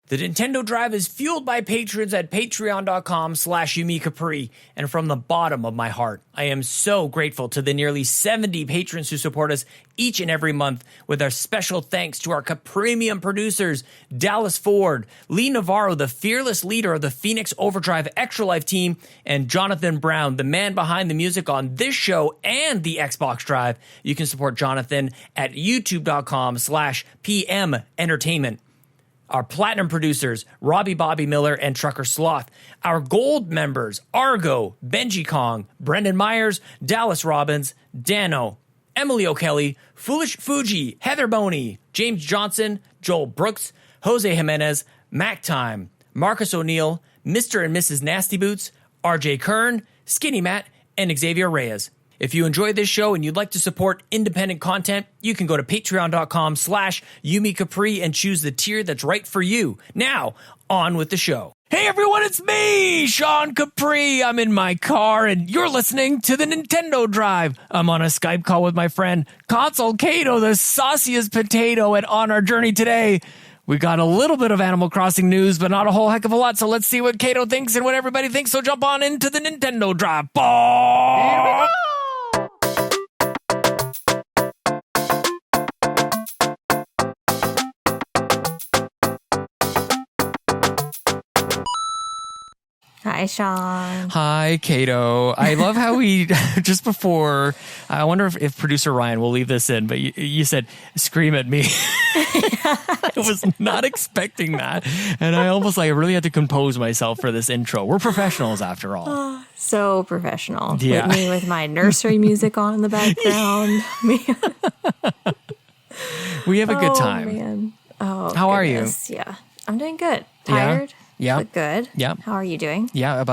The Nintendo Drive is fueled by patrons at patreon.com/YumiCapri, and from the bottom of my heart, I am so grateful to the nearly 70 patrons who support us each and every month, with our special thanks to our Capremium producers, Dallas Ford, Lee Navarro, the fearless leader of the Phoenix Overdrive Extra Life team, and Jonathan Brown, the man behind the music on this show and the Xbox Drive. You can support Jonathan at youtube.com/PM Entertainment. Our platinum producers, Robbie Bobby Miller and Trucker Sloth. Our gold members, Argo, Benji Kong, Brendan Myers, Dallas Robbins, Dano, Emily O'Kelly, Foolish Fuji, Heather Boney, James Johnson, Joel Brooks, Jose Jimenez, Mac Time, Marcus O'Neill, Mr. and Mrs. Nasty Boots, RJ Kern, Skinny Matt, and Xavier Reyes. If you enjoyed this show and you'd like to support independent content, you can go to patreon.com/YumiCapri and choose the tier that's right for you. Now, on with the show. Hey everyone, it's me, Sean Capri. I'm in my car and you're listening to the Nintendo Drive. I'm on a Skype call with my friend Console Caito, the sauciest potato, and on our journey today, we got a little bit of Animal Crossing news, but not a whole heck of a lot, so let's see what Caito thinks and what everybody thinks, so jump on into the Nintendo Drive. Here we go! Hi, Sean. Hi, Caito. I love how we, just before, I wonder if producer Ryan will leave this in, but you said, scream at me. I was not expecting that. And I almost really had to compose myself for this intro. We're professionals after all. So professional. Yeah. With me with my nursery music on in the background. We have a good time. Man. Oh, how goodness. are you? Yeah. I'm doing good. Tired? Yeah. But good. Yeah. How are you doing? Yeah,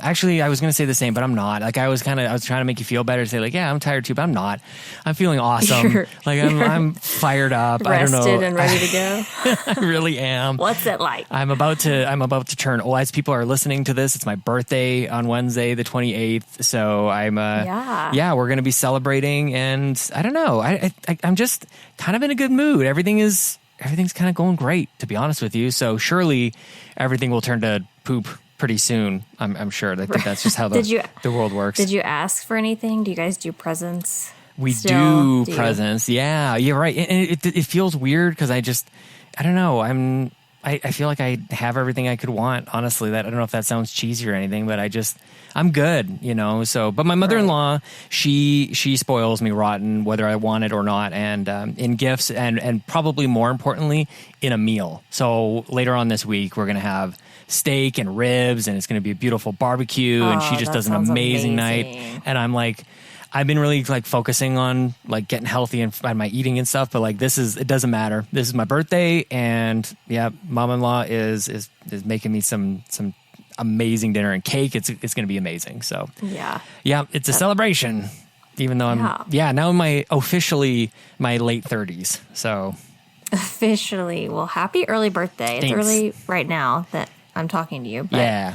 actually I was going to say the same, but I'm not. I was trying to make you feel better to say yeah, I'm tired too, but I'm not. I'm feeling awesome. I'm fired up. I don't know. Rested and ready to go. I really am. What's it like? I'm about to turn, as people are listening to this, it's my birthday on Wednesday, the 28th. So we're going to be celebrating, and I don't know. I'm just kind of in a good mood. Everything's kind of going great, to be honest with you. So surely everything will turn to poop pretty soon. I'm sure. I think that's just how the world works. Did you ask for anything? Do you guys do presents? We do presents. Yeah, you're right. And it feels weird because I don't know. I feel like I have everything I could want. Honestly, I don't know if that sounds cheesy or anything, but I'm good, So, but my mother-in-law, she spoils me rotten, whether I want it or not, and in gifts, and probably more importantly, in a meal. So later on this week, we're gonna have steak and ribs, and it's gonna be a beautiful barbecue, and she just does an amazing night. And I've been really focusing on getting healthy and my eating and stuff, but it doesn't matter. This is my birthday, and yeah, mom-in-law is making me some amazing dinner and cake. It's going to be amazing. So yeah, it's a celebration, even though I'm now in officially my late 30s. So officially, well, happy early birthday. Thanks. It's early right now that I'm talking to you, but yeah,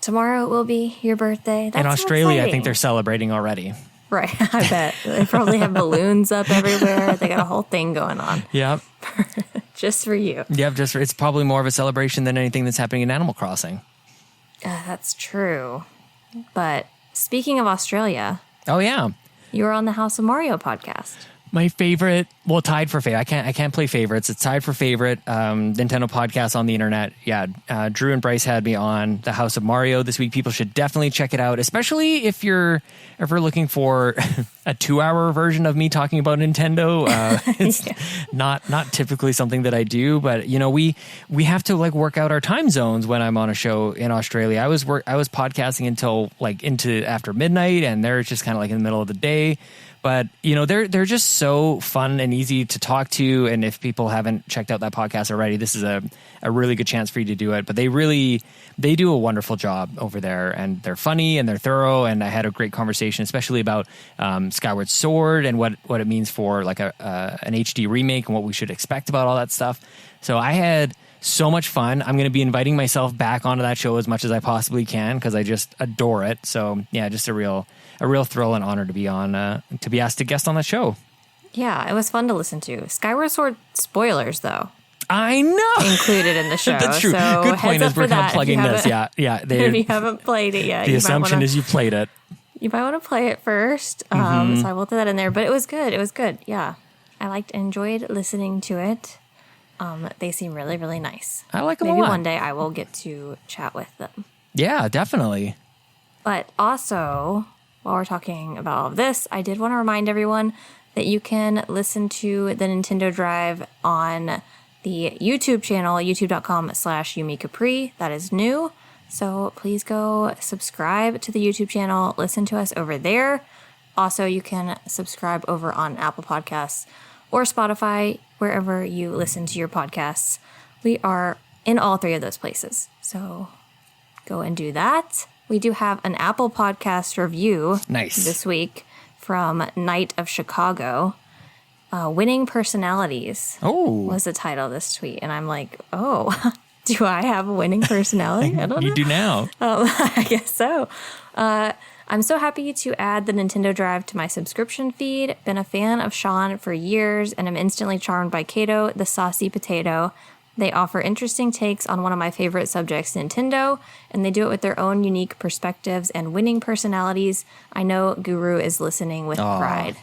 tomorrow will be your birthday. That's in Australia, exciting. I think they're celebrating already. Right, I bet. They probably have balloons up everywhere. They got a whole thing going on. Yep. Just for you. Yep, it's probably more of a celebration than anything that's happening in Animal Crossing. That's true. But speaking of Australia. Oh, yeah. You were on the House of Mario podcast. My favorite, tied for favorite. I can't play favorites. It's tied for favorite Nintendo podcast on the internet. Yeah, Drew and Bryce had me on the House of Mario this week. People should definitely check it out, especially if you're ever looking for a 2-hour version of me talking about Nintendo. It's not typically something that I do, but we have to work out our time zones when I'm on a show in Australia. I was podcasting until into after midnight, and they're just kind of in the middle of the day. But, they're just so fun and easy to talk to. And if people haven't checked out that podcast already, this is a really good chance for you to do it. But they do a wonderful job over there, and they're funny and they're thorough. And I had a great conversation, especially about Skyward Sword and what it means for an HD remake and what we should expect about all that stuff. So I had so much fun. I'm going to be inviting myself back onto that show as much as I possibly can because I just adore it. So yeah, just a real thrill and honor to be on, to be asked to guest on that show. Yeah, it was fun to listen to. Skyward Sword spoilers, though. I know. included in the show. That's true. So Good point heads as up we're for kind that. of plugging this. Yeah. If you haven't played it yet, The assumption is you played it. you might want to play it first. So I will throw that in there. But it was good. It was good. Yeah. I enjoyed listening to it. They seem really, really nice. I like them a Maybe lot. one day I will get to chat with them. Yeah, definitely. But also, while we're talking about all of this, I did want to remind everyone that you can listen to the Nintendo Drive on the YouTube channel, youtube.com/YumiCapri. That is new. So please go subscribe to the YouTube channel. Listen to us over there. Also, you can subscribe over on Apple Podcasts or Spotify, wherever you listen to your podcasts. We are in all three of those places. So go and do that. We do have an Apple Podcast review this week from Night of Chicago. Winning Personalities was the title of this tweet. And I'm like, oh, do I have a winning personality? I don't know. You do now. I guess so. I'm so happy to add the Nintendo Drive to my subscription feed. Been a fan of Sean for years, and I'm instantly charmed by Caito, the saucy potato. They offer interesting takes on one of my favorite subjects, Nintendo, and they do it with their own unique perspectives and winning personalities. I know Guru is listening with pride.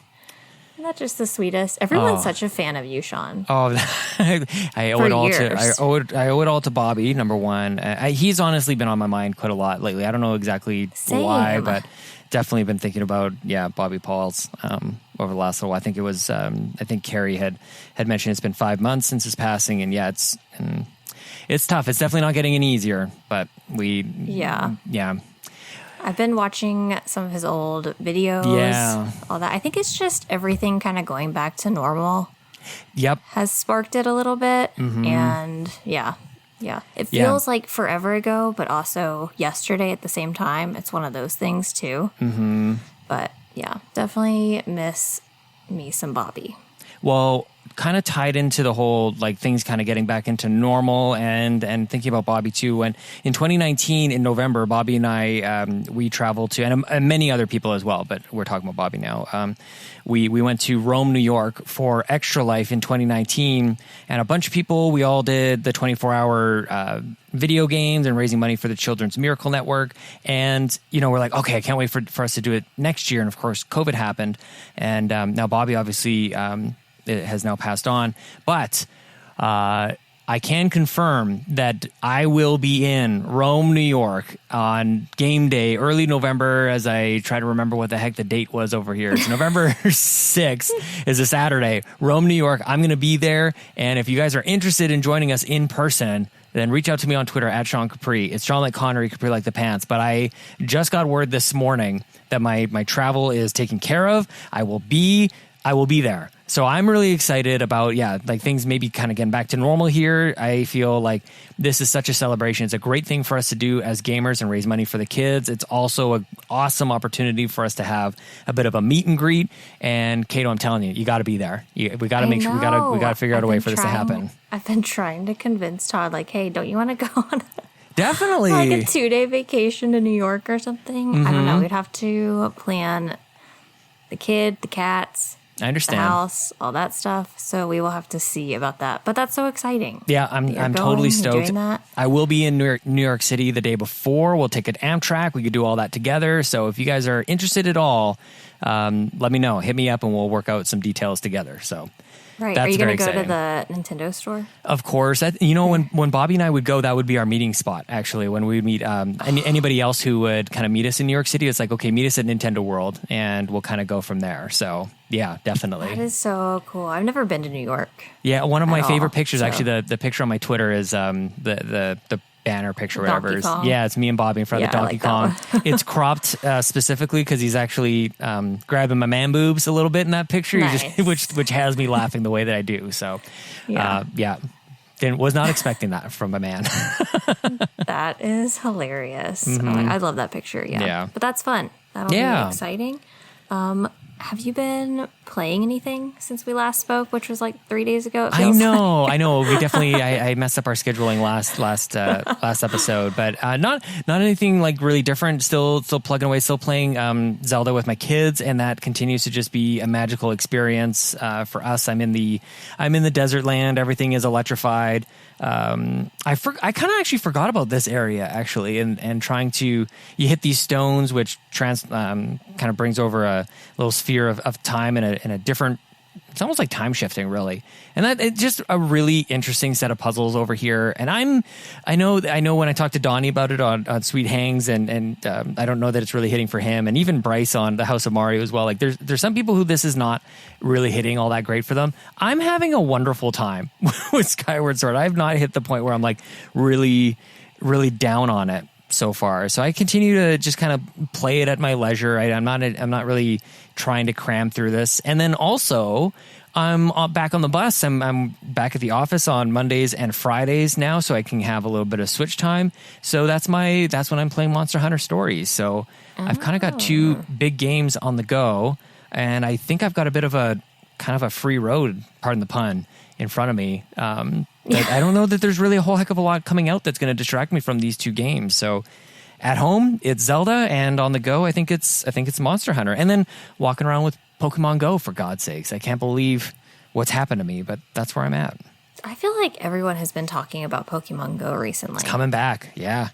Isn't that just the sweetest? Everyone's such a fan of you, Sean. Oh, I owe For it all years. to I owe it all to Bobby. Number one, he's honestly been on my mind quite a lot lately. I don't know exactly why, but definitely been thinking about Bobby Paul's over the last little while. I think it was I think Carrie had mentioned it's been 5 months since his passing, and it's tough. It's definitely not getting any easier, but yeah. I've been watching some of his old videos, all that. I think it's just everything kind of going back to normal. Yep. Has sparked it a little bit. And it feels like forever ago, but also yesterday at the same time. It's one of those things too. But yeah, definitely miss me some Bobby. Well, kind of tied into the whole things kind of getting back into normal and thinking about Bobby too. When in 2019 in November, Bobby and I we traveled to and many other people as well, but we're talking about Bobby now. We went to Rome, New York for Extra Life in 2019, and a bunch of people. We all did the 24-hour video games and raising money for the Children's Miracle Network. And we're like, okay, I can't wait for us to do it next year. And of course, COVID happened, and now Bobby obviously. It has now passed on, but I can confirm that I will be in Rome, New York on game day, early November, as I try to remember what the heck the date was over here. It's November 6th is a Saturday. Rome, New York. I'm going to be there. And if you guys are interested in joining us in person, then reach out to me on Twitter at Sean Capri. It's Sean like Connery, Capri like the pants. But I just got word this morning that my travel is taken care of. I will be there. So I'm really excited about, things maybe kind of getting back to normal here. I feel like this is such a celebration. It's a great thing for us to do as gamers and raise money for the kids. It's also an awesome opportunity for us to have a bit of a meet and greet. And Caito, I'm telling you, you got to be there. We got to make sure we got to figure out a way for this to happen. I've been trying to convince Todd, hey, don't you want to go on definitely a 2-day vacation to New York or something? I don't know. We'd have to plan the kid, the cats. I understand. The house, all that stuff. So we will have to see about that. But that's so exciting. Yeah, I'm totally stoked. I will be in New York City the day before. We'll take an Amtrak. We could do all that together. So if you guys are interested at all, let me know. Hit me up and we'll work out some details together. So right. Are you going to go to the Nintendo store? Of course. When Bobby and I would go, that would be our meeting spot, actually. When we would meet anybody else who would kind of meet us in New York City, it's like, okay, meet us at Nintendo World, and we'll kind of go from there. So, yeah, definitely. That is so cool. I've never been to New York. Yeah, one of my favorite pictures, actually, the picture on my Twitter is the banner picture, whatever. Yeah, it's me and Bobby in front of the Donkey Kong. It's cropped specifically because he's actually grabbing my man boobs a little bit in that picture, nice. which has me laughing the way that I do. So, was not expecting that from a man. That is hilarious. I love that picture. Yeah, but that's fun. That'll be exciting. have you been playing anything since we last spoke, which was like 3 days ago? I know. We definitely, I messed up our scheduling last episode, but not anything like really different. Still plugging away, still playing Zelda with my kids, and that continues to just be a magical experience for us. I'm in the desert land. Everything is electrified. I kind of actually forgot about this area actually, and trying to, you hit these stones, which kind of brings over a little sphere of time in a different, it's almost like time shifting really. And that it's just a really interesting set of puzzles over here. And I know when I talked to Donnie about it on Sweet Hangs, and I don't know that it's really hitting for him, and even Bryce on the House of Mario as well. Like there's some people who this is not really hitting all that great for them. I'm having a wonderful time with Skyward Sword. I've not hit the point where I'm like really, really down on it so far. So I continue to just kind of play it at my leisure. I'm not really trying to cram through this. And then also, I'm back on the bus. I'm back at the office on Mondays and Fridays now, so I can have a little bit of switch time. So that's when I'm playing Monster Hunter Stories. So I've kind of got two big games on the go, and I think I've got a bit of a kind of a free road, pardon the pun, in front of me. I don't know that there's really a whole heck of a lot coming out that's going to distract me from these two games. So at home, it's Zelda, and on the go, I think it's Monster Hunter. And then walking around with Pokemon Go, for God's sakes. I can't believe what's happened to me, but that's where I'm at. I feel like everyone has been talking about Pokemon Go recently. It's coming back. Yeah.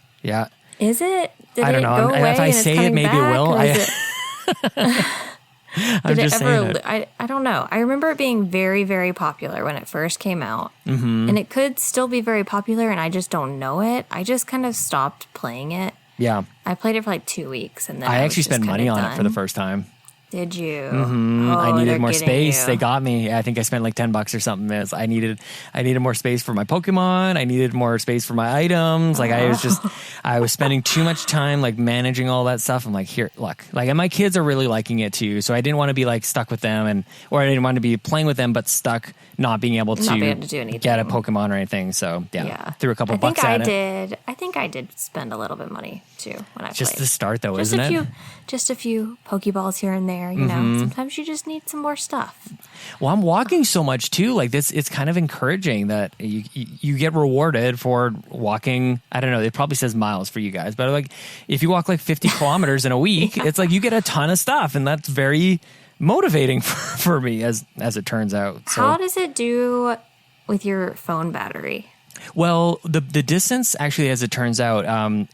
Is it? I don't know. If I say it, maybe it will. I don't know. I remember it being very, very popular when it first came out. Mm-hmm. And it could still be very popular, and I just don't know it. I just kind of stopped playing it. Yeah. I played it for like 2 weeks, and then I actually spent money on it for the first time. Did you? Mm-hmm. I needed more space. They got me. I think I spent like $10 or something. I needed more space for my Pokemon. I needed more space for my items. Like I was spending too much time like managing all that stuff. I'm like, here, look, like, and my kids are really liking it too. So I didn't want to be like stuck with them, or I didn't want to be playing with them, but stuck not being able to do anything, get a Pokemon or anything. So yeah. Threw a couple bucks at it. I think I did spend a little bit of money too when I played. Just the start though, isn't it? Just a few Pokeballs here and there. You know, sometimes you just need some more stuff. Well, I'm walking so much too. Like this, it's kind of encouraging that you get rewarded for walking. I don't know. It probably says miles for you guys, but like if you walk like 50 kilometers in a week, it's like you get a ton of stuff, and that's very motivating for me as it turns out. So, how does it do with your phone battery? Well, the distance actually, as it turns out,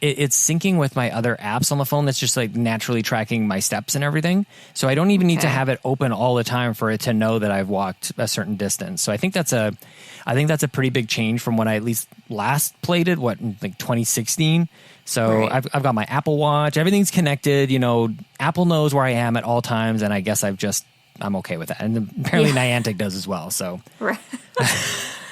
it's syncing with my other apps on the phone. That's just like naturally tracking my steps and everything. So I don't even need to have it open all the time for it to know that I've walked a certain distance. So I think that's a pretty big change from when I at least last played it. In like 2016. So right. I've got my Apple Watch. Everything's connected. You know, Apple knows where I am at all times, and I guess I'm okay with that. And apparently Niantic does as well. So. Right.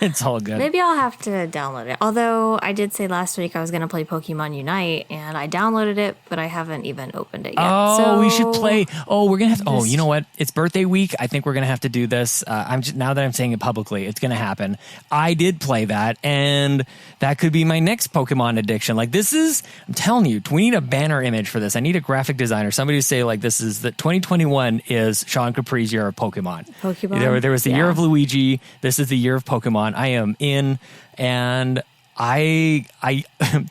It's all good. Maybe I'll have to download it. Although I did say last week I was going to play Pokemon Unite, and I downloaded it, but I haven't even opened it yet. Oh, we should play. Oh, we're going to have to. Oh, you know what? It's birthday week. I think we're going to have to do this. Now that I'm saying it publicly, it's going to happen. I did play that, and that could be my next Pokemon addiction. Like I'm telling you, we need a banner image for this. I need a graphic designer, somebody to say like, this is the 2021 is Sean Capri's year of Pokemon. There was the year of Luigi. This is the year of Pokemon. I am in, and I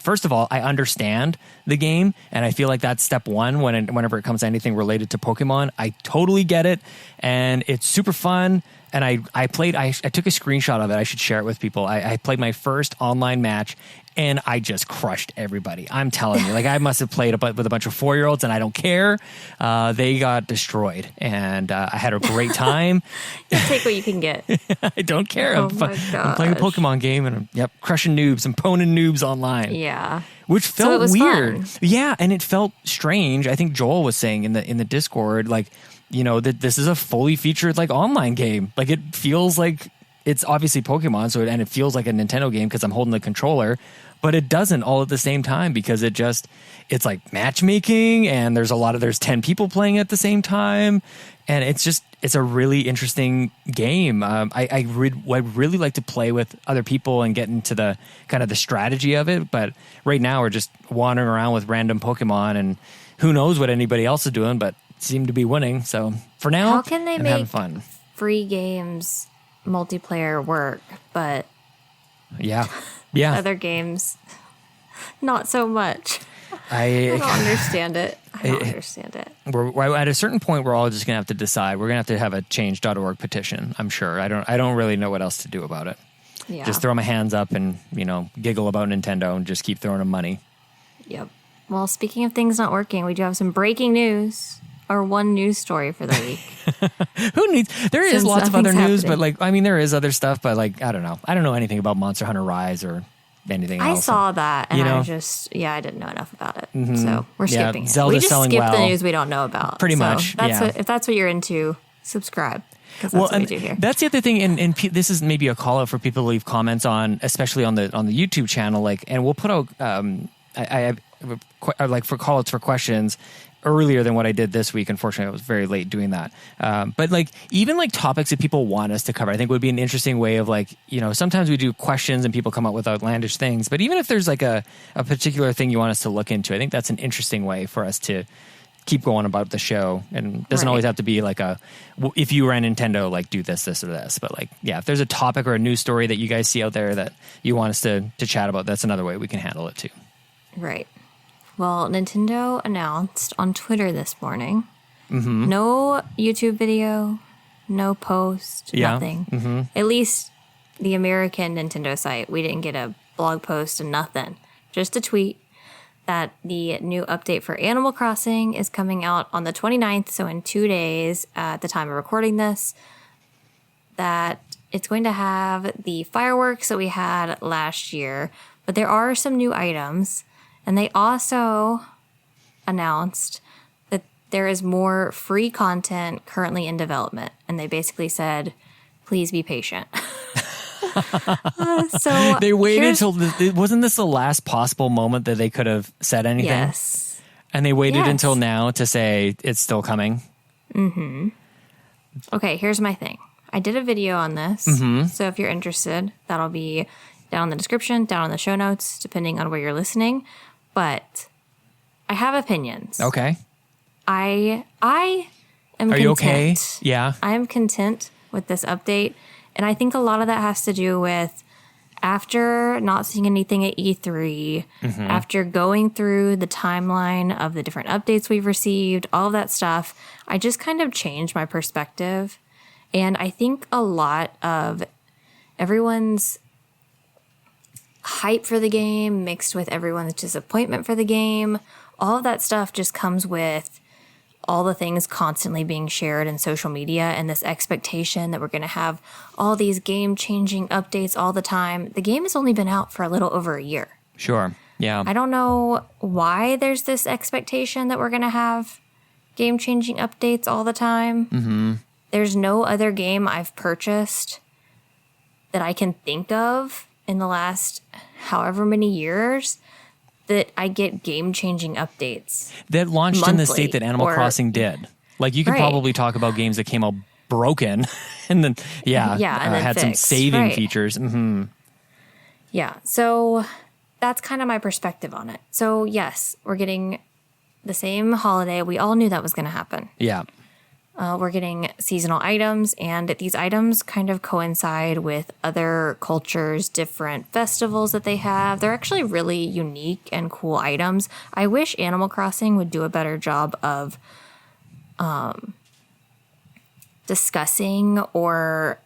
first of all, I understand the game, and I feel like that's step one whenever it comes to anything related to Pokemon. I totally get it, and it's super fun. And I took a screenshot of it. I should share it with people. I played my first online match, and I just crushed everybody. I'm telling you, like, I must have played with a bunch of 4-year-olds, and I don't care. They got destroyed, and I had a great time. You take what you can get. I don't care. Oh I'm playing a Pokemon game, and I'm crushing noobs. I'm poning noobs online. Yeah. Which felt weird. Fun. Yeah, and it felt strange. I think Joel was saying in the Discord, like, you know, that this is a fully featured like online game. Like, it feels like it's obviously Pokemon, and it feels like a Nintendo game because I'm holding the controller, but it doesn't all at the same time because it's like matchmaking, and there's 10 people playing at the same time, and it's a really interesting game. I really like to play with other people and get into the kind of the strategy of it, but right now we're just wandering around with random Pokemon, and who knows what anybody else is doing, but seem to be winning. So for now, how can they I'm having make fun. free games multiplayer work, but Yeah. other games not so much? I don't understand it. I don't understand it. We're at a certain point, we're all just going to have to decide. We're going to have a change.org petition, I'm sure. I don't really know what else to do about it. Yeah. Just throw my hands up and, giggle about Nintendo and just keep throwing them money. Yep. Well, speaking of things not working, we do have some breaking news, or one news story for the week. Who needs? There is Since lots of other nothing's news, but there is other stuff, but I don't know. I don't know anything about Monster Hunter Rise or anything else. I saw that, and I I didn't know enough about it. So we're skipping it. Zelda's We just selling skip well. the news we don't know about. Pretty So much, If that's what you're into, subscribe. Because that's what we do here. That's the other thing, and this is maybe a call out for people to leave comments on, especially on the YouTube channel. And we'll put out I for call outs for questions earlier than what I did this week. Unfortunately, I was very late doing that. But even topics that people want us to cover, I think would be an interesting way of sometimes we do questions and people come up with outlandish things. But even if there's a particular thing you want us to look into, I think that's an interesting way for us to keep going about the show. And it doesn't always have to be if you ran Nintendo, do this, this, or this. But if there's a topic or a news story that you guys see out there that you want us to chat about, that's another way we can handle it too. Right. Well, Nintendo announced on Twitter this morning, no YouTube video, no post, nothing. Mm-hmm. At least the American Nintendo site, we didn't get a blog post and nothing. Just a tweet that the new update for Animal Crossing is coming out on the 29th, so in 2 days at the time of recording this, that it's going to have the fireworks that we had last year, but there are some new items. And they also announced that there is more free content currently in development. And they basically said, please be patient. So they waited till wasn't this the last possible moment that they could have said anything? Yes. And they waited until now to say it's still coming. Mm-hmm. Okay, here's my thing. I did a video on this. Mm-hmm. So if you're interested, that'll be down in the description, down in the show notes, depending on where you're listening. But I have opinions. Okay. I am content. Are you okay? Yeah. I am content with this update. And I think a lot of that has to do with after not seeing anything at E3, after going through the timeline of the different updates we've received, all of that stuff, I just kind of changed my perspective. And I think a lot of everyone's hype for the game mixed with everyone's disappointment for the game, all of that stuff just comes with all the things constantly being shared in social media and this expectation that we're going to have all these game-changing updates all the time. The game has only been out for a little over a year. Sure. Yeah. I don't know why there's this expectation that we're going to have game-changing updates all the time. Mm-hmm. There's no other game I've purchased that I can think of in the last however many years that I get game-changing updates. That launched monthly, in the state that Animal Crossing did. You could probably talk about games that came out broken and then, and then had fixed, some saving features. Mm-hmm. Yeah, so that's kind of my perspective on it. So yes, we're getting the same holiday. We all knew that was going to happen. Yeah. We're getting seasonal items, and these items kind of coincide with other cultures' different festivals that they have. They're actually really unique and cool items. I wish Animal Crossing would do a better job of discussing or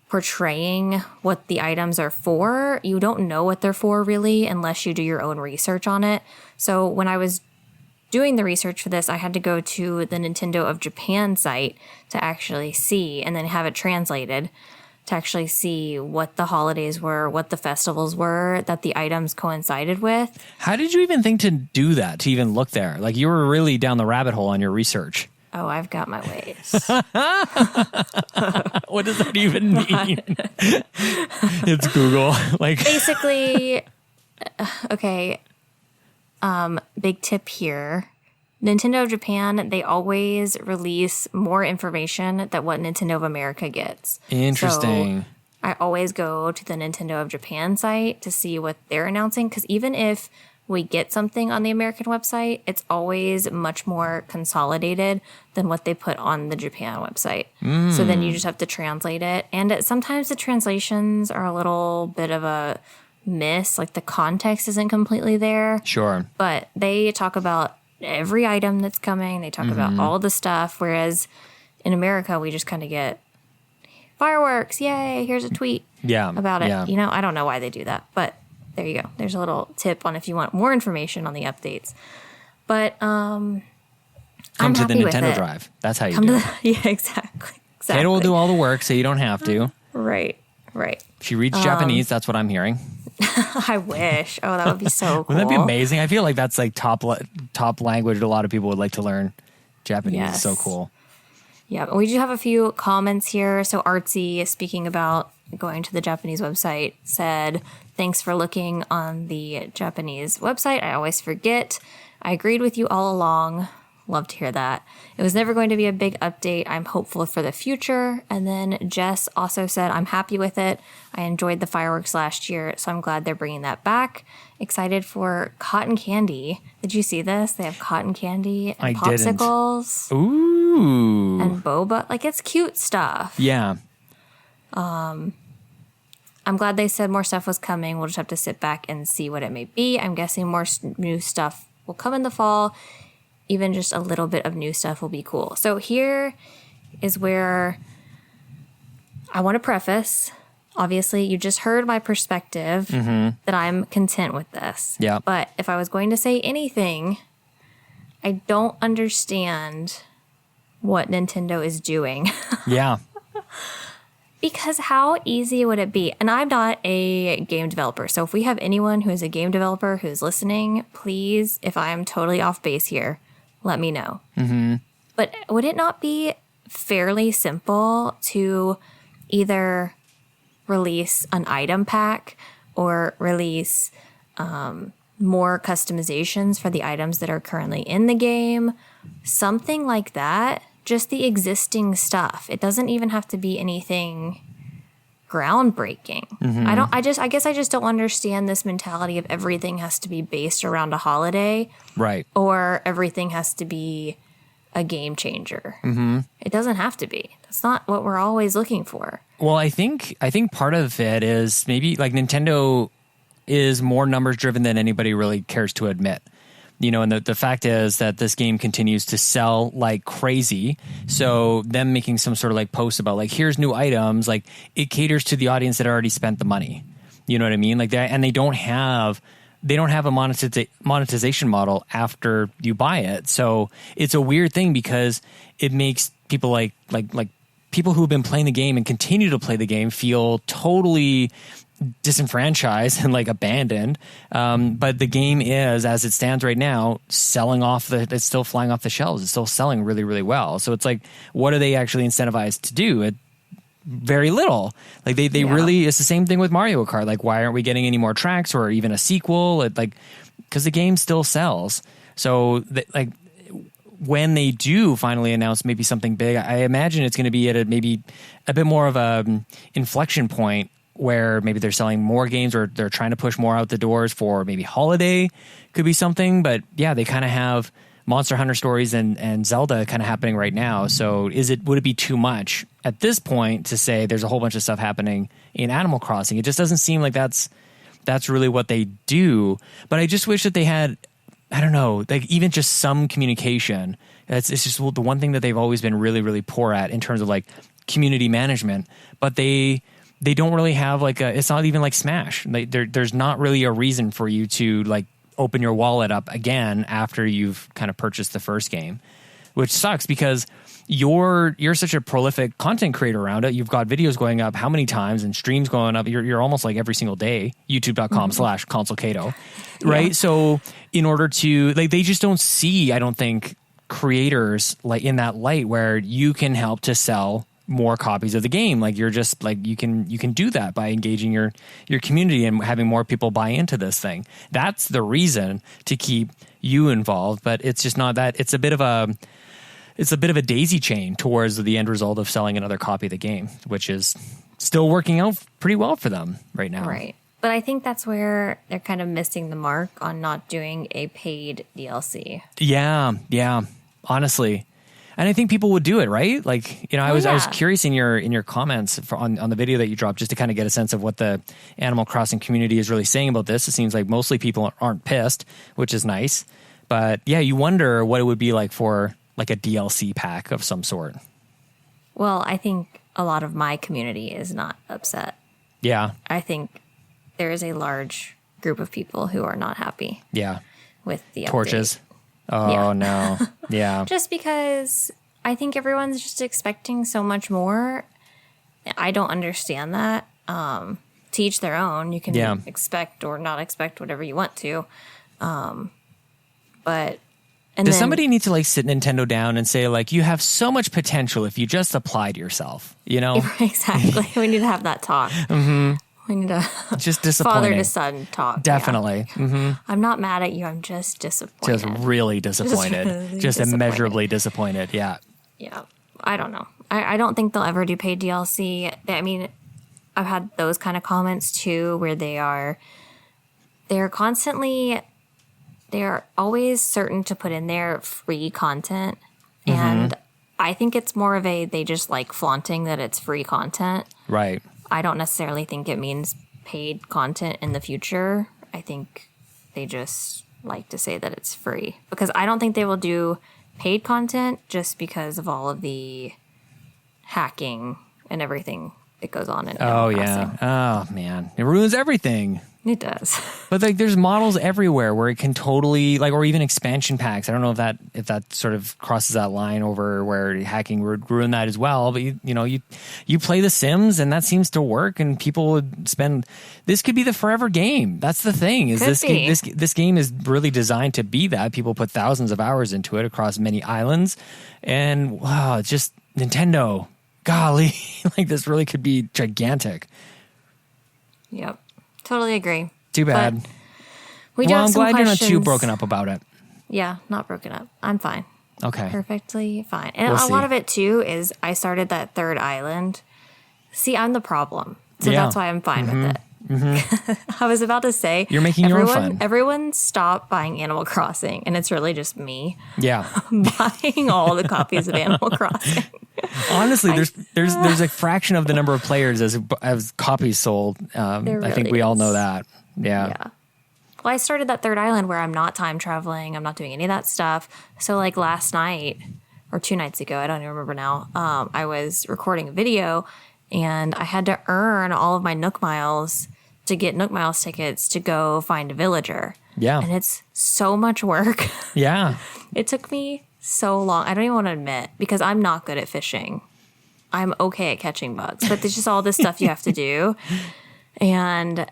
portraying what the items are for. You don't know what they're for, really, unless you do your own research on it. So when I was doing the research for this, I had to go to the Nintendo of Japan site to actually see, and then have it translated to actually see what the holidays were, what the festivals were that the items coincided with. How did you even think to do that, to even look there? You were really down the rabbit hole on your research. Oh, I've got my ways. What does that even mean? It's Google. Basically, okay. Big tip here. Nintendo of Japan, they always release more information than what Nintendo of America gets. Interesting. So I always go to the Nintendo of Japan site to see what they're announcing, because even if we get something on the American website, it's always much more consolidated than what they put on the Japan website. So then you just have to translate it. And sometimes the translations are a little bit of a miss, like the context isn't completely there. Sure. But they talk about every item that's coming. They talk about all the stuff, whereas in America, we just kind of get fireworks. Yay, here's a tweet about it. Yeah. You know, I don't know why they do that, but there you go. There's a little tip on if you want more information on the updates. But Come I'm to the happy with Nintendo it. Drive. That's how you do it. Yeah, exactly. Kato will do all the work, so you don't have to. Right. She reads Japanese. That's what I'm hearing. I wish. Oh, that would be so cool. Wouldn't that be amazing? I feel like that's like top language a lot of people would like to learn. Japanese. Yes. Is so cool. Yeah, we do have a few comments here. So Artsy, speaking about going to the Japanese website, said, thanks for looking on the Japanese website. I always forget. I agreed with you all along. Love to hear that. It was never going to be a big update. I'm hopeful for the future. And then Jess also said, I'm happy with it. I enjoyed the fireworks last year, so I'm glad they're bringing that back. Excited for cotton candy. Did you see this? They have cotton candy and popsicles. Ooh. And boba. Like, it's cute stuff. Yeah. I'm glad they said more stuff was coming. We'll just have to sit back and see what it may be. I'm guessing more new stuff will come in the fall. Even just a little bit of new stuff will be cool. So here is where I want to preface. Obviously, you just heard my perspective that I'm content with this. Yeah. But if I was going to say anything, I don't understand what Nintendo is doing. Yeah. Because how easy would it be? And I'm not a game developer. So if we have anyone who is a game developer who's listening, please, if I'm totally off base here, let me know. But would it not be fairly simple to either release an item pack or release more customizations for the items that are currently in the game? Something like that. Just the existing stuff. It doesn't even have to be anything groundbreaking. I guess I just don't understand this mentality of everything has to be based around a holiday. Right. Or everything has to be a game changer. It doesn't have to be. That's not what we're always looking for. Well, I think part of it is maybe like Nintendo is more numbers driven than anybody really cares to admit. You know, and the fact is that this game continues to sell like crazy. So them making some sort of like post about like, here's new items, like it caters to the audience that already spent the money. You know what I mean? Like that, and they don't have a monetization model after you buy it. So it's a weird thing because it makes people like people who have been playing the game and continue to play the game feel totally disenfranchised and like abandoned. But the game is, as it stands right now, it's still flying off the shelves. It's still selling really, really well. So it's like, what are they actually incentivized to do? Very little. Like they really, it's the same thing with Mario Kart. Like, why aren't we getting any more tracks or even a sequel? Because the game still sells. So like when they do finally announce maybe something big, I imagine it's going to be at maybe a bit more of a inflection point where maybe they're selling more games or they're trying to push more out the doors for maybe holiday could be something. But yeah, they kind of have Monster Hunter Stories and Zelda kind of happening right now. So would it be too much at this point to say there's a whole bunch of stuff happening in Animal Crossing? It just doesn't seem like that's really what they do. But I just wish that they had, I don't know, like even just some communication. It's just the one thing that they've always been really, really poor at in terms of like community management. But they don't really have it's not even like Smash. There's not really a reason for you to like open your wallet up again after you've kind of purchased the first game, which sucks because you're such a prolific content creator around it. You've got videos going up how many times and streams going up. You're almost like every single day, youtube.com/ConsoleCato, right? Yeah. So in order to they just don't see, I don't think, creators like in that light where you can help to sell more copies of the game. Like you're just like you can do that by engaging your community and having more people buy into this thing. That's the reason to keep you involved, but it's just not that. It's a bit of a daisy chain towards the end result of selling another copy of the game, which is still working out pretty well for them right now. Right. But I think that's where they're kind of missing the mark on not doing a paid DLC. Yeah, honestly. And I think people would do it, right? Like, you know, I was curious in your comments on the video that you dropped, just to kind of get a sense of what the Animal Crossing community is really saying about this. It seems like mostly people aren't pissed, which is nice. But yeah, you wonder what it would be like for like a DLC pack of some sort. Well, I think a lot of my community is not upset. Yeah. I think there is a large group of people who are not happy. Yeah. With the torches. Update. Oh, no. Yeah. Just because I think everyone's just expecting so much more. I don't understand that. To each their own. You can expect or not expect whatever you want to. But does somebody need to like sit Nintendo down and say like, you have so much potential if you just applied yourself, you know? Exactly. We need to have that talk. Mm-hmm. We need to just disappointing. Father to son talk. Definitely. Yeah. Mm-hmm. I'm not mad at you. I'm just disappointed. Just really disappointed. Just immeasurably disappointed. Yeah. Yeah. I don't know. I don't think they'll ever do paid DLC. I mean, I've had those kind of comments too, where they're always certain to put in their free content. Mm-hmm. And I think it's more of they just like flaunting that it's free content. Right. I don't necessarily think it means paid content in the future. I think they just like to say that it's free. Because I don't think they will do paid content just because of all of the hacking and everything that goes on in Animal Crossing. Oh, man. It ruins everything. It does. But like there's models everywhere where it can totally like, or even expansion packs. I don't know if that sort of crosses that line over where hacking would ruin that as well. But you play The Sims and that seems to work, and people would spend. This could be the forever game. That's the thing. Is this game is really designed to be that. People put thousands of hours into it across many islands, and wow, it's just Nintendo. Golly, like this really could be gigantic. Yep. Totally agree. Too bad. I'm glad you're not too broken up about it. Yeah, not broken up. I'm fine. Okay. Perfectly fine. And a lot of it, too, is I started that third island. See, I'm the problem. So that's why I'm fine with it. Mm-hmm. I was about to say, you're making your own fun. Everyone stop buying Animal Crossing, and it's really just me. Yeah. Buying all the copies of Animal Crossing. Honestly, there's a fraction of the number of players as copies sold. I think we all know that. Yeah. Well, I started that third island where I'm not time traveling. I'm not doing any of that stuff. So like last night or 2 nights ago, I don't even remember now, I was recording a video and I had to earn all of my Nook Miles to get Nook Miles tickets to go find a villager. Yeah. And it's so much work. Yeah. It took me so long. I don't even want to admit, because I'm not good at fishing. I'm okay at catching bugs, but there's just all this stuff you have to do. And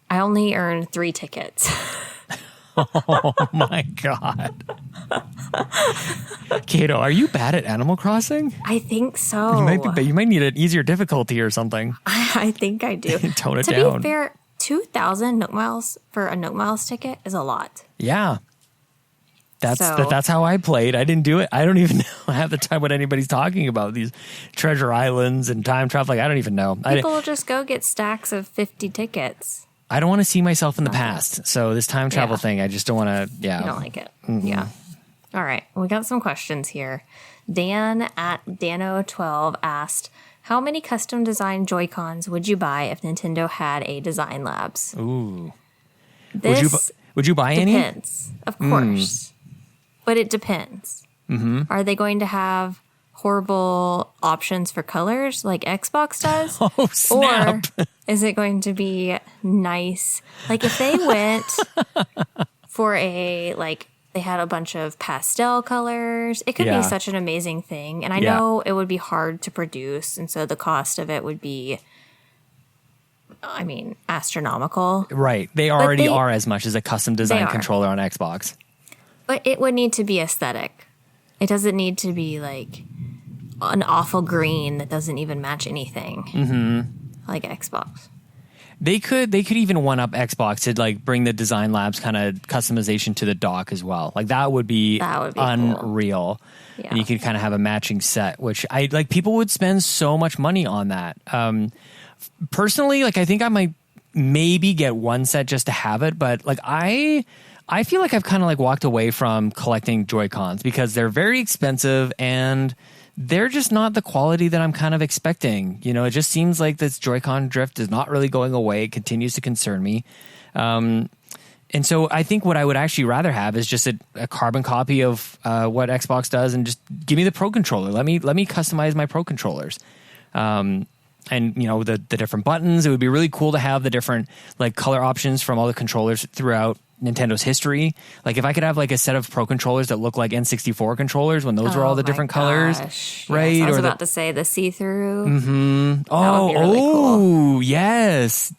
I only earned 3 tickets. Oh my God. Caito, are you bad at Animal Crossing? I think so. You might need an easier difficulty or something. I think I do. Tone it down. To be fair, 2,000 Nook Miles for a Nook Miles ticket is a lot. Yeah. That's how I played. I didn't do it. I don't even know half the time what anybody's talking about. These treasure islands and time travel. Like, I don't even know. People will just go get stacks of 50 tickets. I don't want to see myself in the past. So this time travel thing, I just don't want to. Yeah. You don't like it. Mm-hmm. Yeah. All right. We got some questions here. Dan at Dano12 asked, how many custom designed Joy-Cons would you buy if Nintendo had a Design Labs? Ooh. Would you buy any? Depends, of course. But it depends. Mm-hmm. Are they going to have horrible options for colors like Xbox does? Oh, snap. Or is it going to be nice? Like if they went for they had a bunch of pastel colors, it could be such an amazing thing. And I know it would be hard to produce. And so the cost of it would be, astronomical. Right. They already are as much as a custom design controller on Xbox. But it would need to be aesthetic. It doesn't need to be like an awful green that doesn't even match anything like Xbox. They could even one up Xbox to like bring the Design Labs kind of customization to the dock as well. Like that would be unreal. Cool. Yeah. And you could kind of have a matching set, which people would spend so much money on that. Personally, like I think I might maybe get one set just to have it, but like I feel like I've kind of like walked away from collecting Joy-Cons because they're very expensive and they're just not the quality that I'm kind of expecting. You know, it just seems like this Joy-Con drift is not really going away. It continues to concern me. And so I think what I would actually rather have is just a carbon copy of what Xbox does, and just give me the Pro Controller. Let me customize my Pro Controllers. And you know, the different buttons. It would be really cool to have the different like color options from all the controllers throughout Nintendo's history. Like if I could have like a set of Pro Controllers that look like N64 controllers when those were all the different colors, right? Yes, I was or about to say the see-through. Mm-hmm. Oh, really cool. Yes,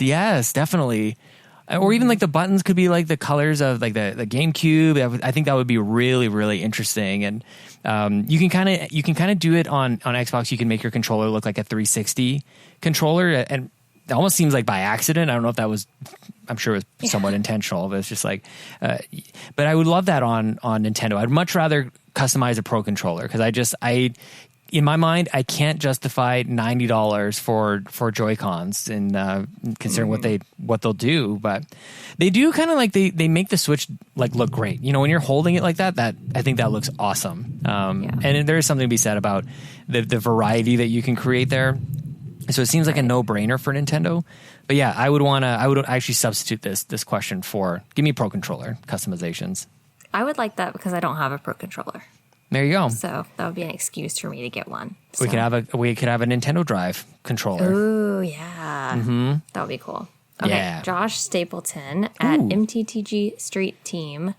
definitely. Or even like the buttons could be like the colors of like the GameCube. I think that would be really, really interesting. And you can kind of do it on Xbox. You can make your controller look like a 360 controller, and it almost seems like by accident. I don't know if that was. I'm sure it was somewhat intentional, but it's just like. But I would love that on Nintendo. I'd much rather customize a Pro Controller because in my mind, I can't justify $90 for Joy-Cons, and considering what they'll do. But they do kind of like they make the Switch like look great. You know, when you're holding it like that I think that looks awesome. And there is something to be said about the variety that you can create there. So it seems like a no-brainer for Nintendo. But yeah, I would actually substitute this question for give me Pro Controller customizations. I would like that because I don't have a Pro Controller. There you go. So that would be an excuse for me to get one. So. We could have a Nintendo Drive controller. Ooh, yeah. That would be cool. Okay, Yeah. Josh Stapleton at MTTG Street Team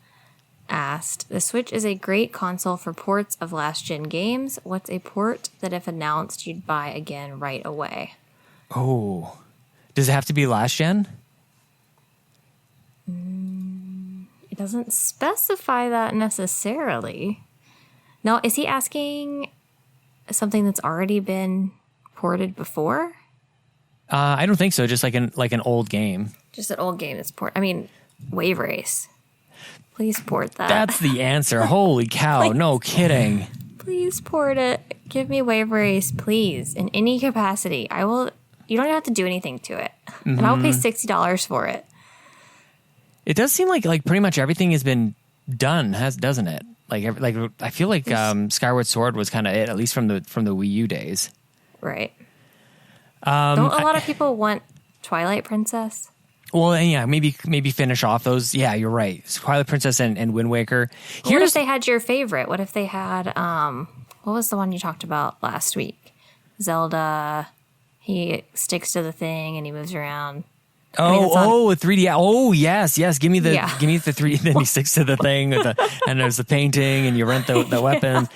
asked, the Switch is a great console for ports of last-gen games. What's a port that if announced you'd buy again right away? Oh. Does it have to be last gen? It doesn't specify that necessarily. Now, is he asking something that's already been ported before? I don't think so. Just like an old game. Just an old game that's ported. I mean, Wave Race. Please port that. That's the answer. Holy cow. No kidding. Please port it. Give me Wave Race, please. In any capacity. You don't even have to do anything to it. And I'll pay $60 for it. It does seem like pretty much everything has been done, doesn't it? Like I feel like Skyward Sword was kind of it, at least from the Wii U days. Right. Don't a lot of people want Twilight Princess? Well, and yeah, maybe finish off those. Yeah, you're right. Twilight Princess and Wind Waker. What if they had your favorite? What if they had what was the one you talked about last week? Zelda. He sticks to the thing and he moves around. A 3D. Oh, yes. Give me the 3D. Then he sticks to the thing and there's the painting and you rent the weapon.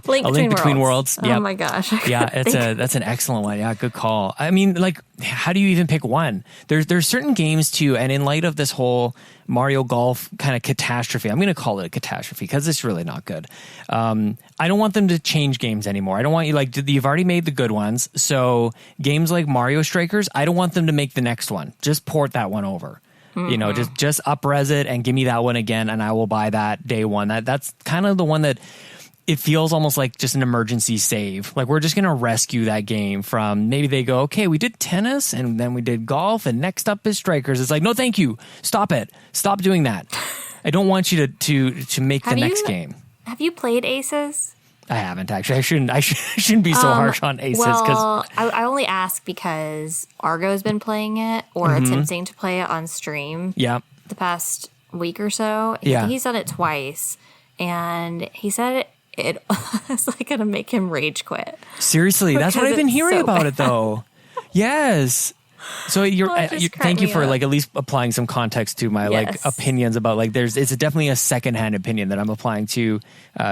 Link Between Worlds. Yep. Oh my gosh. Yeah, that's an excellent one. Yeah, good call. I mean, like, how do you even pick one? There's certain games too, and in light of this whole Mario Golf kind of catastrophe, I'm going to call it a catastrophe because it's really not good. I don't want them to change games anymore. I don't want you've already made the good ones. So games like Mario Strikers, I don't want them to make the next one. Just port that one over. Mm-hmm. You know, just up-res it and give me that one again, and I will buy that day one. That's kind of the one that it feels almost like just an emergency save. Like we're just going to rescue that game from, maybe they go, okay, we did tennis and then we did golf and next up is Strikers. It's like, no, thank you. Stop it. Stop doing that. I don't want you to make the next game. Have you played Aces? I haven't actually. I shouldn't be so harsh on Aces. Well, I only ask because Argo's been playing it or attempting to play it on stream. Yeah. The past week or so. Yeah. He's done it twice, and he said it's like gonna make him rage quit. Seriously, that's what I've been hearing about it though. Yes. So thank you for like at least applying some context to my like opinions about like it's definitely a secondhand opinion that I'm applying to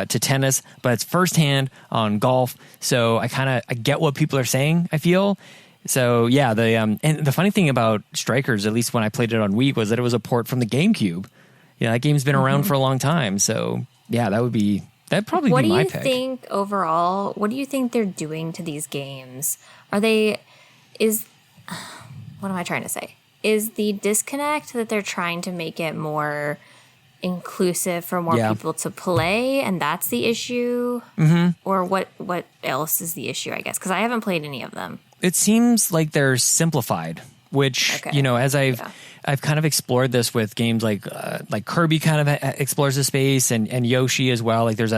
tennis, but it's firsthand on golf. So I get what people are saying, I feel. So yeah, and the funny thing about Strikers, at least when I played it on Wii, was that it was a port from the GameCube. Yeah, that game's been around for a long time. So yeah, that'd probably be my pick. What do you think overall? What do you think they're doing to these games? What am I trying to say? Is the disconnect that they're trying to make it more inclusive for more people to play, and that's the issue? Mm-hmm. Or what else is the issue, I guess? Because I haven't played any of them. It seems like they're simplified which, as I've kind of explored this with games like Kirby kind of explores the space and Yoshi as well. Like there's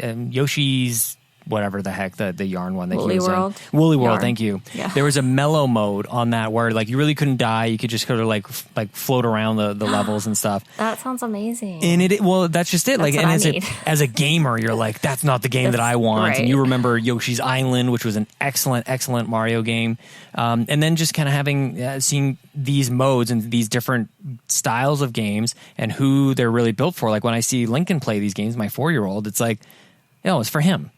Yoshi's whatever the heck, the yarn one that Woolly he was World. in. Woolly World, Yarn. Thank you. Yeah. There was a mellow mode on that where like you really couldn't die. You could just sort of like float around the levels and stuff. That sounds amazing. And that's just it. That's like, what and I need. as a gamer, you're like, that's not the game that I want. Right. And you remember Yoshi's Island, which was an excellent, excellent Mario game. And then just kind of having seeing these modes and these different styles of games and who they're really built for. Like when I see Lincoln play these games, my 4-year-old, it's like, it's for him.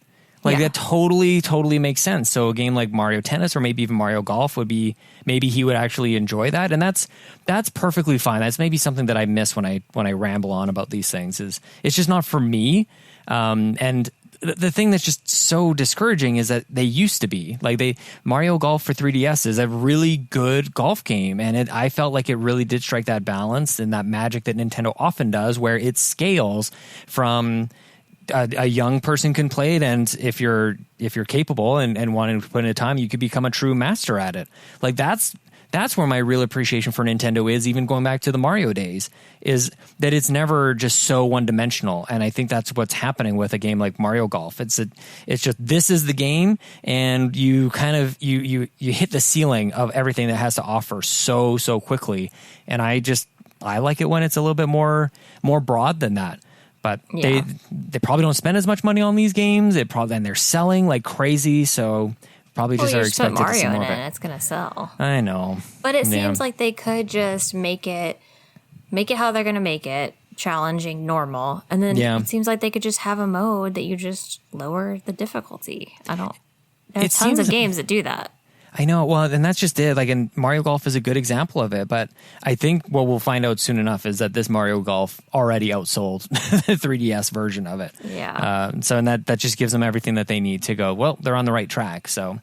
Like that totally makes sense. So a game like Mario Tennis or maybe even Mario Golf maybe he would actually enjoy that. And that's perfectly fine. That's maybe something that I miss when I ramble on about these things is it's just not for me. And the thing that's just so discouraging is that they used to be like Mario Golf for 3DS is a really good golf game. And I felt like it really did strike that balance and that magic that Nintendo often does where it scales from a young person can play it, and if you're capable and wanting to put in time, you could become a true master at it. Like that's where my real appreciation for Nintendo is, even going back to the Mario days, is that it's never just so one dimensional. And I think that's what's happening with a game like Mario Golf. It's just this is the game, and you kind of you hit the ceiling of everything that it has to offer so quickly. And I like it when it's a little bit more broad than that. But they probably don't spend as much money on these games. And they're selling like crazy, so probably just are expected to see more of it. It's gonna sell. I know, but it seems like they could just make it how they're gonna make it, challenging, normal, and then it seems like they could just have a mode that you just lower the difficulty. There's tons of games that do that. I know. Well, and that's just it. Like, and Mario Golf is a good example of it. But I think what we'll find out soon enough is that this Mario Golf already outsold the 3DS version of it. Yeah. And that just gives them everything that they need to go, well, they're on the right track. So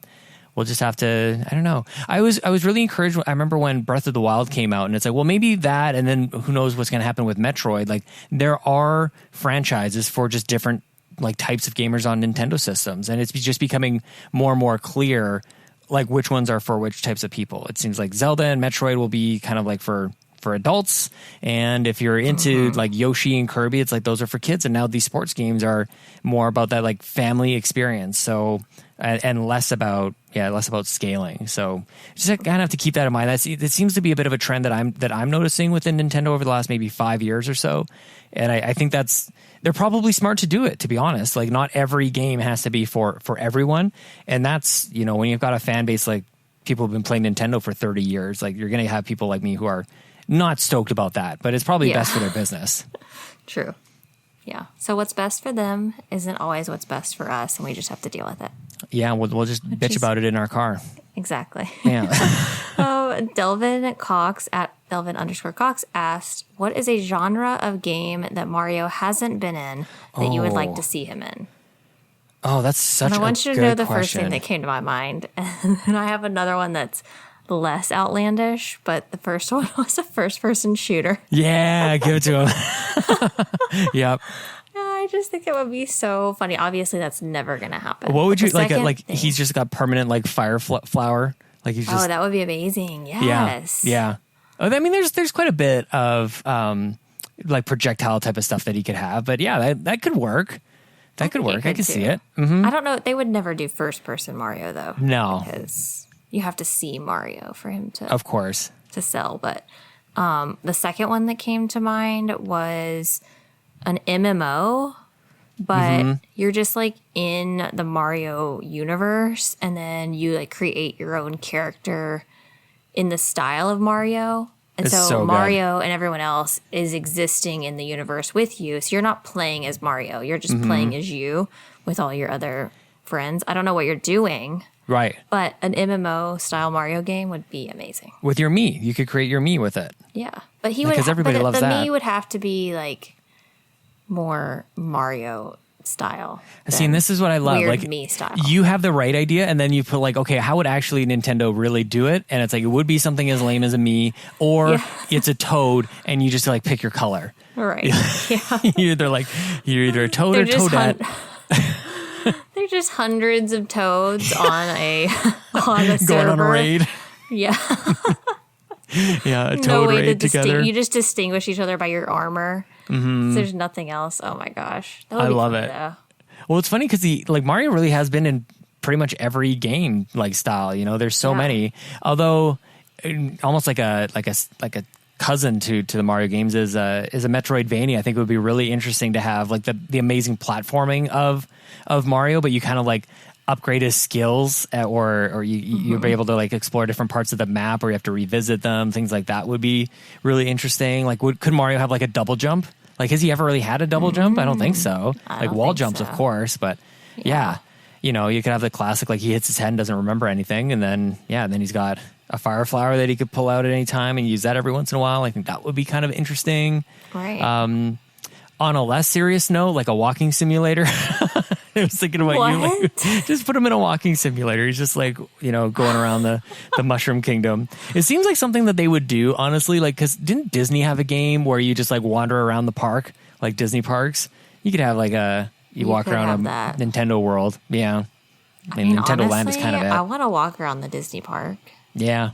we'll just have to, I don't know. I was really encouraged. I remember when Breath of the Wild came out and it's like, well, maybe that, and then who knows what's going to happen with Metroid. Like there are franchises for just different like types of gamers on Nintendo systems. And it's just becoming more and more clear like which ones are for which types of people. It seems like Zelda and Metroid will be kind of like for adults, and if you're into like Yoshi and Kirby, it's like those are for kids. And now these sports games are more about that like family experience. So and less about scaling. So just kind of have to keep that in mind. It seems to be a bit of a trend that I'm noticing within Nintendo over the last maybe 5 years or so. And I think they're probably smart to do it, to be honest. Like not every game has to be for everyone. And that's, when you've got a fan base like people who've been playing Nintendo for 30 years, like you're going to have people like me who are not stoked about that, but it's probably best for their business. True. Yeah. So what's best for them isn't always what's best for us, and we just have to deal with it. Yeah, we'll just bitch about it in our car. Exactly. Yeah. Delvin Cox at Delvin_Cox asked, what is a genre of game that Mario hasn't been in that you would like to see him in? Oh, that's such a good question. I want you to know the first thing that came to my mind. And then I have another one that's less outlandish, but the first one was a first-person shooter. Yeah, give it to him. Yep. I just think it would be so funny. Obviously, that's never going to happen. What would you like? He's just got permanent like fire flower. Like he's just. Oh, that would be amazing. Yes. Yeah. I mean, there's quite a bit of like projectile type of stuff that he could have, but yeah, that could work. That could work. I could see it. Mm-hmm. I don't know. They would never do first-person Mario though. No, because you have to see Mario for him to, of course, to sell. But the second one that came to mind was an MMO, but you're just like in the Mario universe, and then you like create your own character in the style of Mario. And so Mario and everyone else is existing in the universe with you. So you're not playing as Mario. You're just playing as you with all your other friends. I don't know what you're doing. Right. But an MMO style Mario game would be amazing. With your Mii. You could create your Mii with it. Yeah. But he would, because everybody loves the that. Mii would have to be like more Mario style. See, and this is what I love. Weird like Mii style. You have the right idea, and then you put like, okay, how would actually Nintendo really do it? And it's like it would be something as lame as a Mii, or it's a Toad, and you just like pick your color. Right. Yeah. you're either a Toad or Toadette. They're just hundreds of toads on a server. Going on a raid. Yeah. Yeah, a No toad way to raid together. you just distinguish each other by your armor. There's nothing else. Oh my gosh. That would I be love fun, it. though. Well, it's funny because Mario really has been in pretty much every game like style. You know, there's so Yeah. many. Although, almost like a cousin to the Mario games is a Metroidvania. I think it would be really interesting to have like the amazing platforming of Mario, but you kind of like upgrade his skills or you'll be able to like explore different parts of the map, or you have to revisit them. Things like that would be really interesting. Like, could Mario have like a double jump? Like, has he ever really had a double jump? I don't think so. I Like don't wall think jumps, so. of course, but yeah. You know, you could have the classic, like he hits his head and doesn't remember anything. And then he's got a fire flower that he could pull out at any time and use that every once in a while. I think that would be kind of interesting. Right. On a less serious note, like a walking simulator. I was thinking about you. Like, just put him in a walking simulator. He's just like, you know, going around the Mushroom Kingdom. It seems like something that they would do, honestly. Like, because didn't Disney have a game where you just like wander around the park, like Disney parks? You could have like you walk could around have a that. Nintendo World. Yeah. I mean, Nintendo honestly, Land is kind of it. I want to walk around the Disney park. Yeah.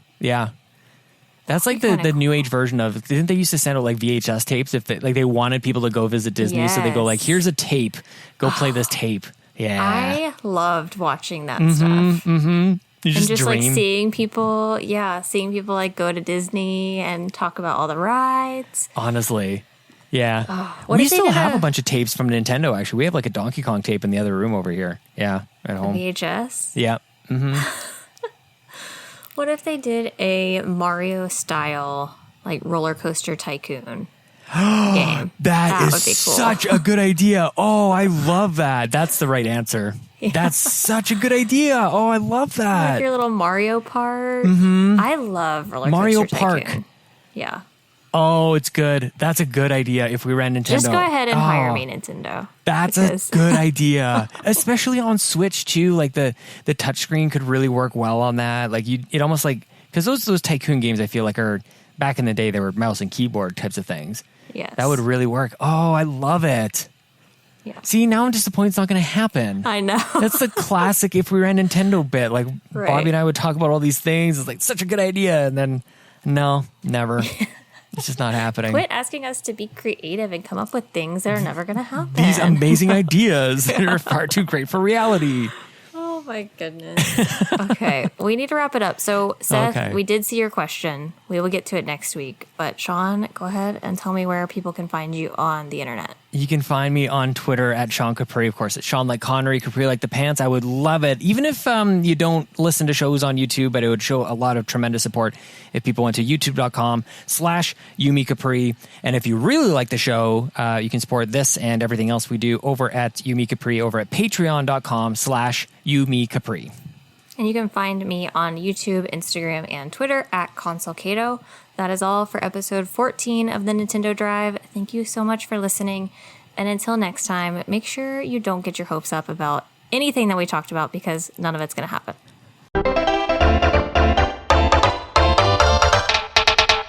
That's like That'd be the kinda new age version of, didn't they used to send out like VHS tapes if they wanted people to go visit Disney? So they go like, Yes. here's a tape, go play this tape. Yeah. I loved watching that stuff. You And just dream. like seeing people like go to Disney and talk about all the rides. Honestly. Yeah. What We if they still did have a- a bunch of tapes from Nintendo, actually. We have like a Donkey Kong tape in the other room over here. Yeah. At home. VHS. Yeah. What if they did a Mario style like roller coaster tycoon game? That would is be cool. such a good idea. Oh, I love that. That's the right answer. That's such a good idea. Oh, I love Like that. your little Mario part. I love roller Mario coaster Park. tycoon. Yeah. Oh, it's good. That's a good idea if we ran Nintendo. Just go ahead and hire Oh. me, Nintendo. That's because- a good idea, especially on Switch too. Like the touchscreen could really work well on that. Like it almost like, because those tycoon games I feel like are, back in the day they were mouse and keyboard types of things. Yes. That would really work. Oh, I love it. Yeah. See, now I'm disappointed it's not going to happen. I know. That's the classic if we ran Nintendo bit. Like Right. Bobby and I would talk about all these things. It's like such a good idea, and then no, never. It's just not happening. Quit asking us to be creative and come up with things that are never going to happen. These amazing ideas that are far too great for reality. Oh my goodness. Okay, we need to wrap it up. So, Seth, Okay. we did see your question. We will get to it next week. But Sean, go ahead and tell me where people can find you on the internet. You can find me on Twitter at Sean Capri, of course. It's Sean like Connery, Capri like the pants. I would love it. Even if you don't listen to shows on YouTube, but it would show a lot of tremendous support if people went to youtube.com/Yumi Capri. And if you really like the show, you can support this and everything else we do over at Yumi Capri over at patreon.com/Yumi Capri. And you can find me on YouTube, Instagram, and Twitter at Console Caito. That is all for episode 14 of the Nintendo Drive. Thank you so much for listening. And until next time, make sure you don't get your hopes up about anything that we talked about because none of it's going to happen.